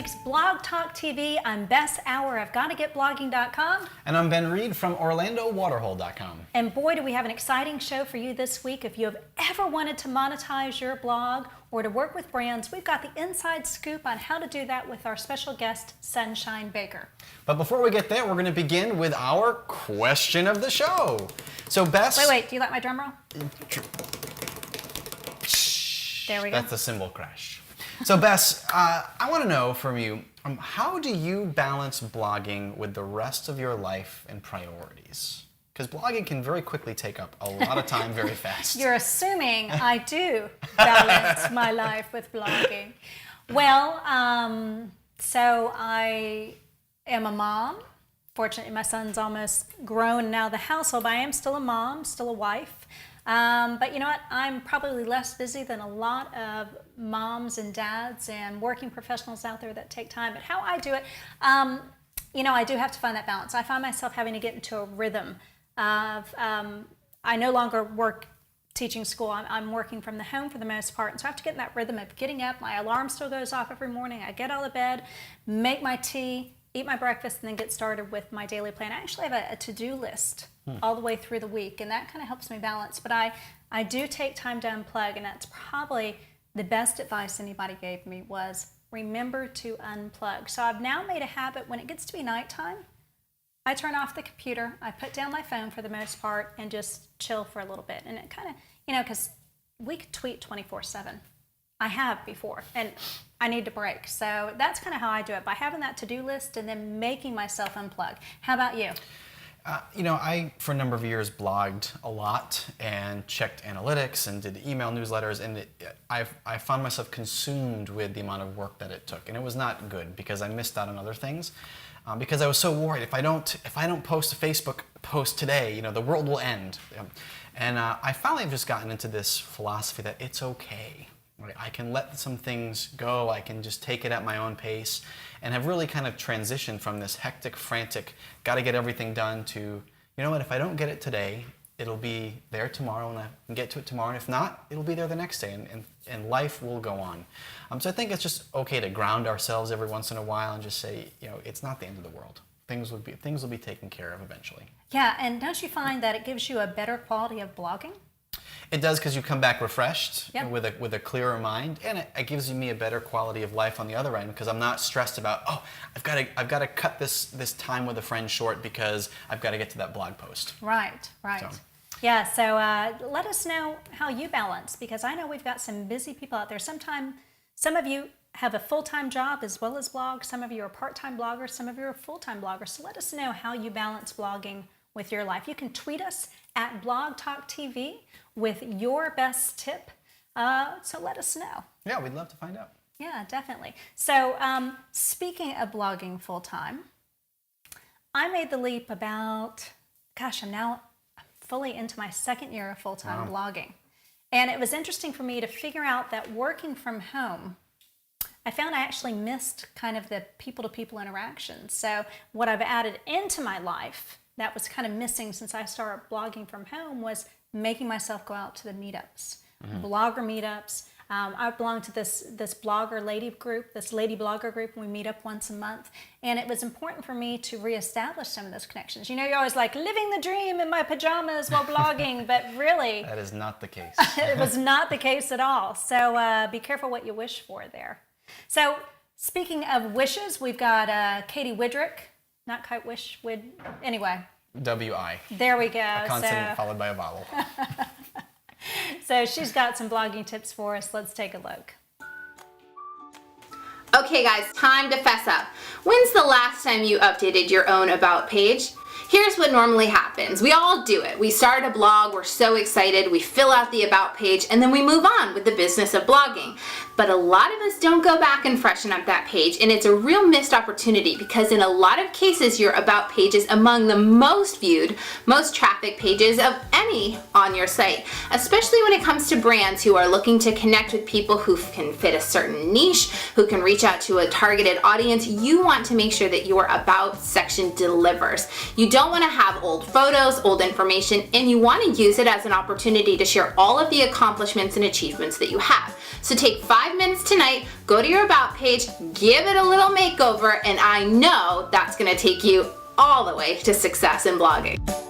week's Blog Talk TV. I'm Bess Auer of GottaGetBlogging.com. And I'm Ben Reed from OrlandoWaterhole.com. And boy, do we have an exciting show for you this week. If you have ever wanted to monetize your blog or to work with brands, we've got the inside scoop on how to do that with our special guest, Sunshine Baker. But before we get there, we're going to begin with our question of the show. So Bess... Wait, do you like my drum roll? There we go. That's a cymbal crash. So Bess, I want to know from you, how do you balance blogging with the rest of your life and priorities? Because blogging can very quickly take up a lot of time very fast. You're assuming I do balance my life with blogging. Well, so I am a mom. Fortunately, my son's almost grown now the household, but I am still a mom, still a wife. But you know what? I'm probably less busy than a lot of moms and dads and working professionals out there that take time. But how I do it, you know, I do have to find that balance. I find myself having to get into a rhythm of, I no longer work teaching school. I'm working from the home for the most part. And so I have to get in that rhythm of getting up. My alarm still goes off every morning. I get out of bed, make my tea, eat my breakfast, and then get started with my daily plan. I actually have a to-do list all the way through the week, and that kind of helps me balance. But I do take time to unplug, and that's probably the best advice anybody gave me was remember to unplug. So I've now made a habit when it gets to be nighttime, I turn off the computer, I put down my phone for the most part, and just chill for a little bit. And it kind of, you know, because we could tweet 24/7. I have before, and I need to break. So that's kind of how I do it, by having that to-do list and then making myself unplug. How about you? You know, I, for a number of years, blogged a lot and checked analytics and did email newsletters, and I found myself consumed with the amount of work that it took, and it was not good because I missed out on other things. Because I was so worried, if I don't post a Facebook post today, you know, the world will end. And I finally have just gotten into this philosophy that it's okay. Right? I can let some things go, I can just take it at my own pace, and have really kind of transitioned from this hectic, frantic, gotta get everything done to, you know what, if I don't get it today, it'll be there tomorrow, and I can get to it tomorrow, and if not, it'll be there the next day, and life will go on. So I think it's just okay to ground ourselves every once in a while and just say, you know, it's not the end of the world. Things will be taken care of eventually. Yeah, and don't you find that it gives you a better quality of blogging? It does, because you come back refreshed, yep, with a clearer mind, and it gives me a better quality of life on the other end, because I'm not stressed about, oh, I've got to cut this time with a friend short because I've got to get to that blog post. Right. So. Yeah, so let us know how you balance, because I know we've got some busy people out there. Some of you have a full-time job as well as blog. Some of you are part-time bloggers. Some of you are full-time bloggers. So let us know how you balance blogging with your life. You can tweet us at Blog Talk TV with your best tip. So let us know. Yeah, we'd love to find out. Yeah, definitely. So speaking of blogging full-time, I made the leap about, I'm now fully into my second year of full-time blogging. And it was interesting for me to figure out that working from home, I found I actually missed kind of the people-to-people interaction. So what I've added into my life that was kind of missing since I started blogging from home was making myself go out to the meetups, blogger meetups. I belong to this blogger lady group, this lady blogger group, and we meet up once a month. And it was important for me to reestablish some of those connections. You know, you're always like living the dream in my pajamas while blogging, but really... That is not the case. It was not the case at all. So be careful what you wish for there. So speaking of wishes, we've got Katie Widrick, not quite wish, anyway. W-I. There we go. A consonant followed by a vowel. So she's got some blogging tips for us. Let's take a look. Okay guys, time to fess up. When's the last time you updated your own About page? Here's what normally happens. We all do it. We start a blog, we're so excited, we fill out the About page, and then we move on with the business of blogging. But a lot of us don't go back and freshen up that page, and it's a real missed opportunity because in a lot of cases your About page is among the most viewed, most trafficked pages of any on your site, especially when it comes to brands who are looking to connect with people who can fit a certain niche, who can reach out to a targeted audience. You want to make sure that your About section delivers. You don't want to have old photos, old information, and you want to use it as an opportunity to share all of the accomplishments and achievements that you have. So take 5 minutes tonight, go to your About page, give it a little makeover, and I know that's going to take you all the way to success in blogging.